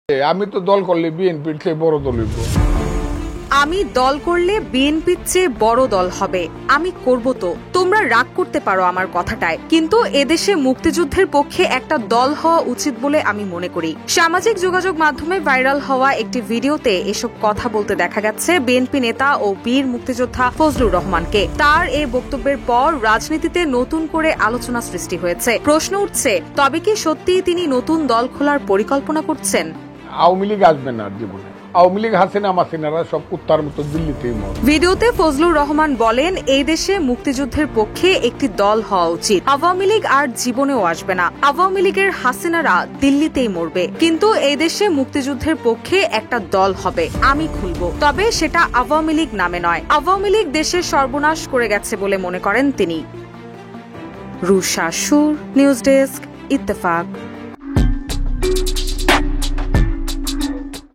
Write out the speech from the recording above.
আমি তো দল করলে বিএনপির চেয়ে বড় দল হইব। আমি দল করলে বিএনপির চেয়ে বড় দল হবে, আমি করব। তো তোমরা রাগ করতে পারো আমার কথাটায়, কিন্তু এদেশে মুক্তিযুদ্ধের পক্ষে একটা দল হওয়া উচিত বলে আমি মনে করি। সামাজিক যোগাযোগ মাধ্যমে ভাইরাল হওয়া একটি ভিডিওতে এসব কথা বলতে দেখা গেছে বিএনপি নেতা ও বীর মুক্তিযোদ্ধা ফজলুর রহমানকে। তার এই বক্তব্যের পর রাজনীতিতে নতুন করে আলোচনা সৃষ্টি হয়েছে। প্রশ্ন উঠছে, তবে কি সত্যিই তিনি নতুন দল খোলার পরিকল্পনা করছেন? আওয়ামী লীগ আসবে না জীবনে। আওয়ামী লীগ হাসিনা মাসিনারা সব কুত্তার মতো দিল্লিতেই মরে। ভিডিওতে ফজলুর রহমান বলেন, এই দেশে মুক্তিযুদ্ধের পক্ষে একটি দল হওয়া উচিত। আওয়ামী লীগ আর জীবনেও আসবে না। আওয়ামী লীগের হাসিনারা দিল্লিতেই মরবে, কিন্তু এই দেশে মুক্তিযুদ্ধের পক্ষে একটা দল হবে, আমি খুলব। তবে সেটা আওয়ামী লীগ নামে নয়। আওয়ামী লীগ দেশের সর্বনাশ করে গেছে বলে মনে করেন তিনি। রুশা সুর, নিউজ ডেস্ক, ইত্তেফাক।